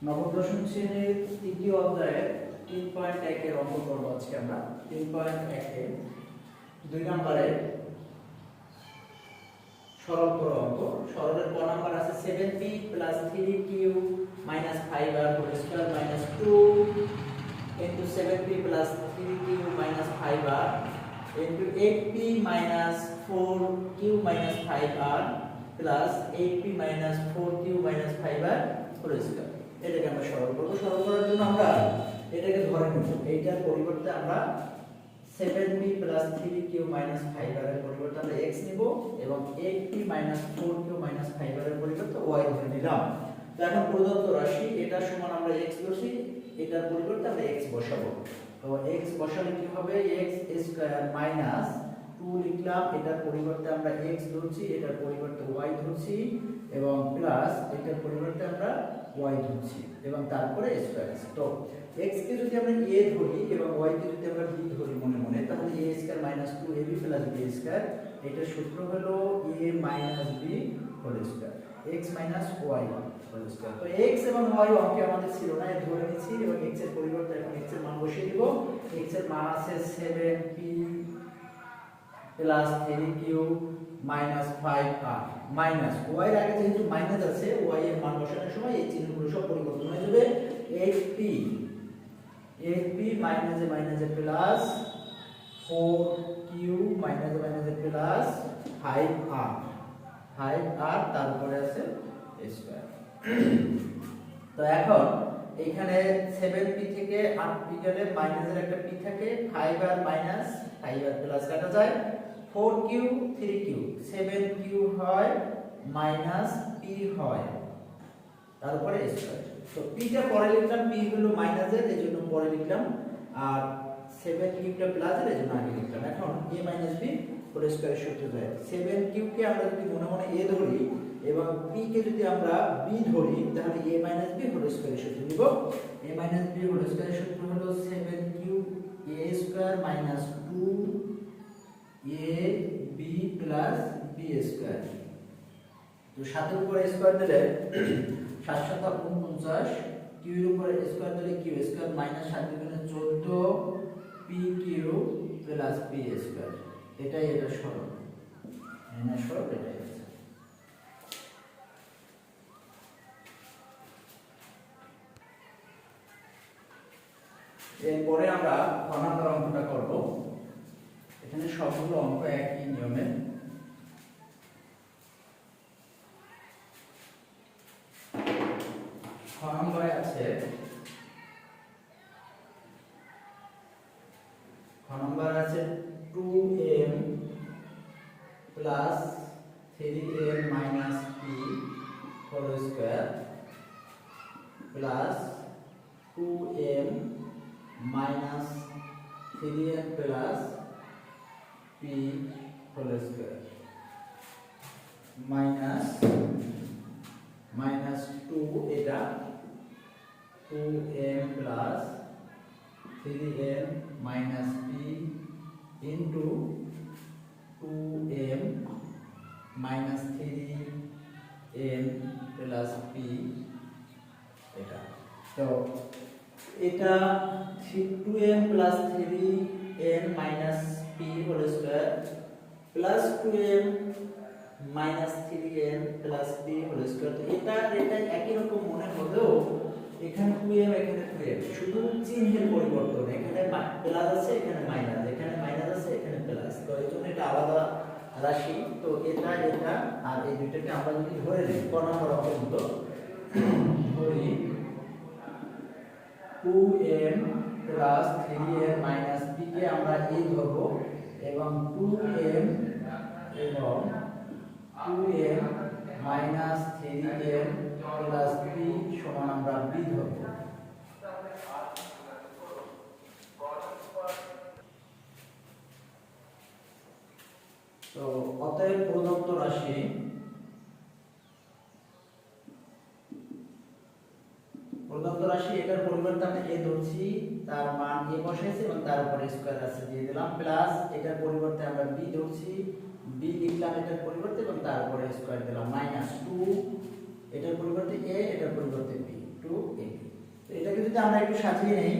নবম দশম শ্রেণীর তৃতীয় অধ্যায়ের 3.1 এর অঙ্ক করব আজকে আমরা। 3.1 এ 2 নম্বরে সরল করো অঙ্ক। সরলের ক নাম্বার আছে 7p + 3q - 5r whole square -2 into 7p + 3q - 5r into 8p - 4q - 5r plus 8p - 4q - 5r whole square. এটাকে আমরা সরল করব। সরল করার জন্য আমরা এটাকে ধরে নেব, এইটার পরিবর্তে আমরা 7p + 3q - 5r এর পরিবর্তে আমরা x নিব এবং 8p - 4q - 5r এর পরিবর্তে y ধরে নিলাম। তো এখন প্রদত্ত রাশি এটা সমান আমরা x ধরছি, এটার পরিবর্তে আমরা x বসাবো। তো x বসালে কি হবে, x² - 2 লিখলাম, এটার পরিবর্তে আমরা x ধরছি, এটার পরিবর্তে y ধরছি এবং প্লাস এটার পরিবর্তে আমরা y ধরছি এবং তারপরে স্কয়ার। তো x কে যদি আমরা a ধরি এবং y কে যদি আমরা b ধরি মনে মনে, তাহলে a² - 2ab + b², এটার সূত্র হলো a - b whole square x - y whole square. তো x এবং y অঙ্কে আমাদের ছিল না, এটা ধরে নিয়েছি এবং x এর পরিবর্তে এখন x এর মান বসিয়ে দিব। x এর মান আছে 7p + 3q - 5r minus y এর আগে যেহেতু মাইনাস আছে, y এর মান বসানোর সময় এই চিহ্নগুলো সব পরিবর্তন হয়ে যাবে। 8p মাইনাসে মাইনাসে প্লাস 4q মাইনাসে মাইনাসে প্লাস 5r তারপরে আছে স্কয়ার। তো এখন এখানে 7p থেকে 8p গেলে মাইনাসের একটা p থাকে, 5r মাইনাস 5r প্লাস কাটা যায়, 4q 3q 7q হয় মাইনাস p হয়, তারপরে স্কয়ার। তো p টা পরে লিখলাম, p হলো মাইনাসের এজন্য পরে লিখলাম, আর 7q টা প্লাসের এজন্য আগে লিখলাম। এখন a - b হোল স্কয়ারের সূত্র যায়, 7q কে আমরা যদি মনে মনে a ধরি এবং p কে যদি আমরা b ধরি, তাহলে a - b হোল স্কয়ারের সূত্র নিব। a - b হোল স্কয়ারের সূত্র হলো 7q a² - 2ab + b²। তো 7 এর উপরে স্কয়ার দিলে 7 × 7 = 49, q এর উপরে স্কয়ার দিলে q² - 7 × 14 pq + p²। এটাই এটা সরল, এটা সরল, এটাই আছে। এরপরে আমরা ক নাম্বার অঙ্কটা করব। এখানে সবগুলো অঙ্ক একই নিয়মে। ক নম্বরে আছে, খ নম্বর আছে 2m + 3m - p whole square plus 2m - 3m + p whole square minus 2, এটা 2m + 3m - p into 2m - 3m + p, এটা। তো এটা 2m + 3m - p whole square plus 2m - 3m + p whole square. তো এটা একই রকম মনে হলেও এখানে 2m এখানে 2m, শুধু চিহ্নের পরিবর্তন, এখানে প্লাস আছে এখানে মাইনাস, এখানে মাইনাস আছে এখানে প্লাস, তো এই জন্য এটা আলাদা রাশি। তো এটা আর এই দুইটাকে আমরা যদি ধরে নিই, ক নম্বর অঙ্কের মতো ধরি 2m + 3m - p কে আমরা a ধরব এবং 2m এবং 2m - 3m + p সমান আমরা b ধরব। তো অতএব প্রদত্ত রাশি এটার পরিবর্তে আমরা a ধরছি, তার মান a বসাইছি এবং তার উপরে স্কয়ার আছে দিয়ে দিলাম, প্লাস এটার পরিবর্তে আমরা b ধরছি, b লিখলাম এটার পরিবর্তে এবং তার উপরে স্কয়ার দিলাম, -2 এটার পরিবর্তে a এটার পরিবর্তে b, 2 2ab। তো এটাকে যদি আমরা একটু সাজিয়ে নেই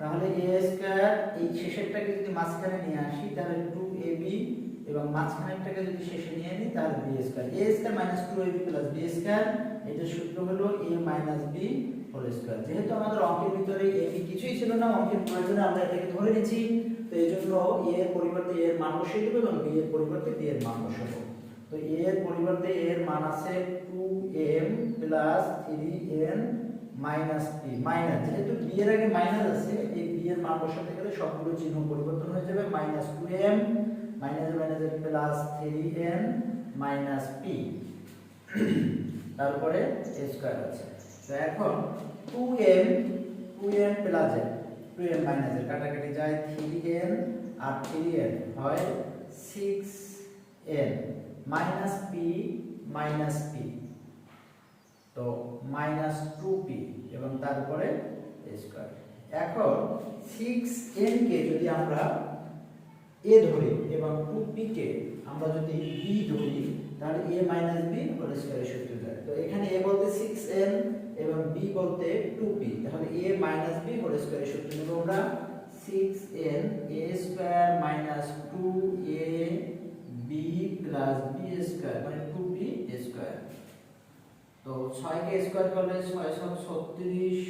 তাহলে a স্কয়ার এই শেষেরটাকে যদি মাঝখানে নিয়ে আসি তাহলে 2ab এবং মাঝখানেরটাকে যদি শেষে নিয়ে নিই তাহলে b square. a square minus 2ab plus b square, এটার সূত্র হলো a minus b whole square. যেহেতু আমাদের অঙ্কের ভিতরে ab কিছুই ছিল না, অঙ্কের প্রয়োজনে আমরা এটাকে ধরে নিয়েছি, তো এইজন্য a এর পরিবর্তে a এর মান বসিয়ে দেব এবং b এর পরিবর্তে b এর মান বসাবো। তো a এর পরিবর্তে a এর মান আছে 2m plus 3n minus p, minus যেহেতু b এর আগে মাইনাস আছে এই b এর মান বসাতে গেলে সবগুলো চিহ্ন পরিবর্তন হয়ে যাবে, minus 2m minus minus plus 3n minus p, তারপরে a স্কয়ার আছে। তো এখন 2m প্লাস 2m মাইনাস এর কাটাকাটি যায়, 3n আর 3n হয় 6n মাইনাস p তো মাইনাস 2p এবং তারপরে a স্কয়ার। এখন 6n কে যদি আমরা a ধরি এবং 2p কে আমরা যদি b ধরি তাহলে a মাইনাস b হোল স্কয়ারের সূত্র যায়। তো এখানে a বলতে 6n এবং b বলতে 2p, তাহলে a মাইনাস b হোল স্কয়ারের সূত্র নেব আমরা 6n a square minus 2ab plus b square মানে 2b স্কয়ার। তো 6 কে স্কয়ার করলে 6 সব 36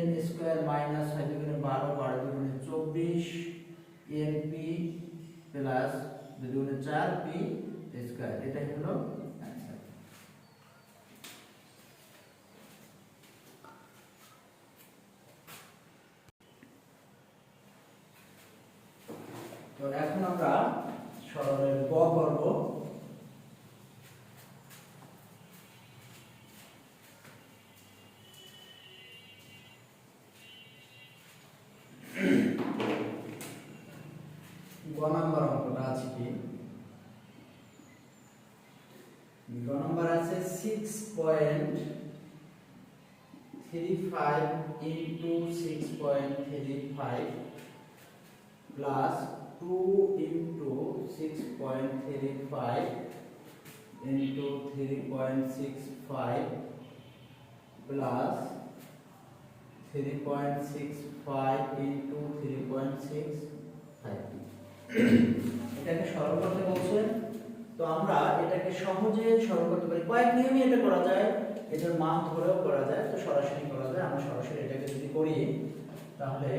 n স্কয়ার মাইনাস 6 দুগুণে 12 12 দুগুণে 24 np প্লাস 2 দুগুণে 4p স্কয়ার, এটাই হলো आंसर। তো এখন আমরা সরলের গ করব। গ নাম্বার অঙ্কটা আছে কি, গ নাম্বার আছে 6.35 into 6.35 plus 2 into 6.35 into 3.65 plus 3.65 into 3.65, এটাকে সরল করতে বলছে। তো আমরা এটাকে সহজে সরল করতে পারি, কয়েক নিয়মে এটা করা যায়, এটার মান ধরেও করা যায়, তো সরাসরি করা যায়। আমরা সরাসরি এটাকে যদি করি তাহলে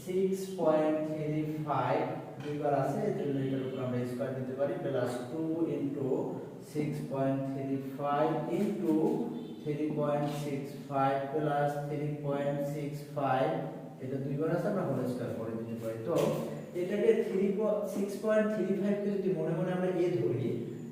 6.35 দুইবার আছে এজন্য এটার উপর আমরা স্কয়ার দিতে পারি প্লাস 2 into 6.35 into 3.65 প্লাস 3.65, এটা দুইবার আছে আমরা হোল স্কয়ার করে দিতে পারি। তো এটাকে 6.35 কে যদি মনে মনে আমরা a ধরি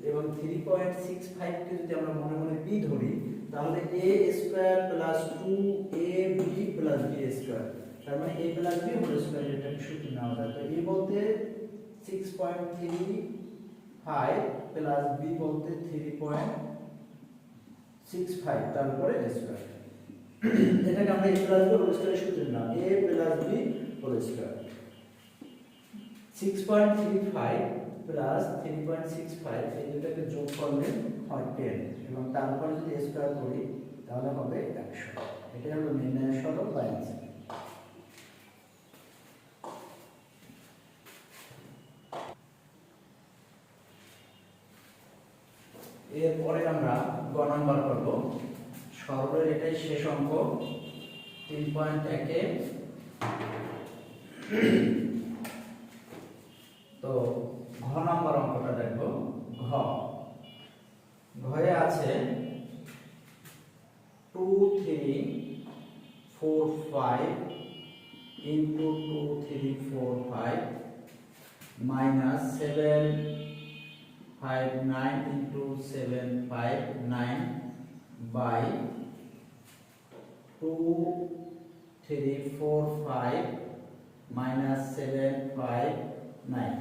এবং 3.65 কে যদি আমরা মনে মনে b ধরি তাহলে a square plus 2ab plus b square, তার মানে a plus b whole square, এটা সূত্র নেওয়া যায়। তো a বলতে 6.35 প্লাস b বলতে 3.65 তারপরে a স্কয়ার, এটাকে আমরা a প্লাস b হোল স্কয়ারের সূত্র নিলাম, a plus b whole square. 6.35 plus 3.65 এই দুটোকে যোগ করলে হয় 10 এবং তারপরে যদি a স্কয়ার করি তাহলে হবে 100, এটা হলো নির্ণয়ের সরল বা आंसर। এরপরে আমরা গ নাম্বার করব, সরলের এটাই শেষ অঙ্ক 3.1 এ। তো ঘ নাম্বার অঙ্কটা দেখব। ঘয়ে আছে 2 3 4 5 into 2 3 4 5 minus 7 5 9 into 7 5 9 by 2 3 4 5 minus 7 5 9,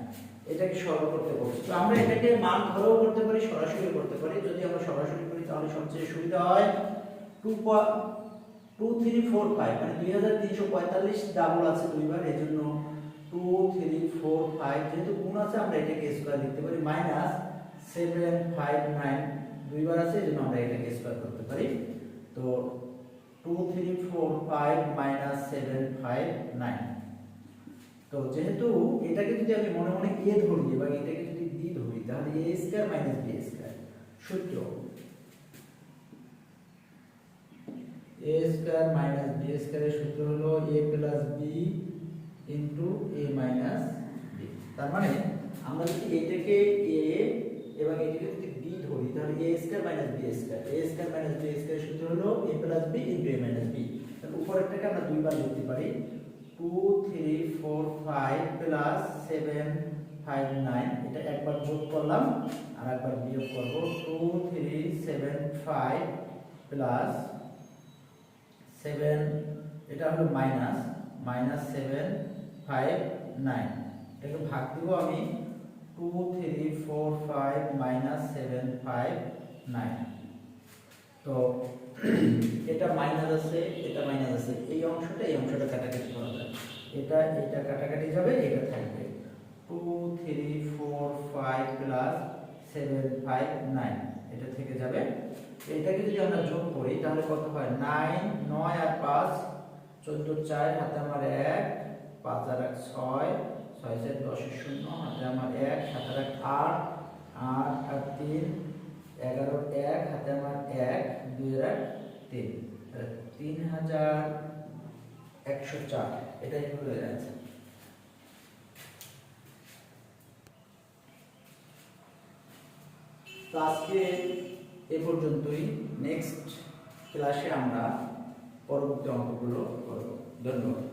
এটাকে সরল করতে বলছি। তো আমরা এটাকে মান ধরেও করতে পারি, সরাসরি করতে পারি। যদি আমরা সরাসরি করি তাহলে সবচেয়ে সুবিধা হয়। 2 3 4 5 মানে 2345 ডাবল আছে দুইবার, এজন্য 2 3 4 5 যেহেতু গুণ আছে আমরা এটাকে স্কয়ার লিখতে পারি, মাইনাস 7 5 9 দুইবার আছে এজন্য আমরা এটাকে স্কয়ার করতে পারি। তো মাইনাস 759। তো যেহেতু এটাকে যদি আমি মনে মনে a ধরি এবং এটাকে যদি b ধরি তাহলে a square minus b square সূত্র a স্কয়ার মাইনাস b স্কয়ারের সূত্র হলো a plus b into a minus b। তার মানে আমরা যদি এটাকে a এবং এটাকে যদি b ধরি তাহলে a square minus b square minus b স্কয়ারের সূত্র হলো a plus b into a minus b। তাহলে উপরেরটাকে আমরা দুইবার লিখতে পারি 2 3 4 5 প্লাস 7 5 9 এটা একবার যোগ করলাম আর একবার বিয়োগ করব 2 3 7 5 প্লাস 7 এটা হলো মাইনাস 7 5 9 এটাকে ভাগ দিব আমি 2 3 4 5 মাইনাস 7 5 9। তো এটা মাইনাস আছে এটা মাইনাস আছে এই অংশটা কাটাকাটি করা যায় এটা কাটাকাটি যাবে এটা থাকবে 2 3 4 5 প্লাস 7 5 9 এটা থেকে যাবে। এটাকে যদি আমরা যোগ করি তাহলে কত হয় 9 9 আর 5 14 4 হাতে আমার 1 5 আর 1 6 6 7 10 0 হাতে আমার 1 7 আর 8 8 আর 3 11 1 হাতে আমার 1 2 আর 3 3104 এটাই হলো অ্যানসার। তো আজকে এ পর্যন্তই। নেক্সট ক্লাসে আমরা পরবর্তী অঙ্কগুলো করব। ধন্যবাদ।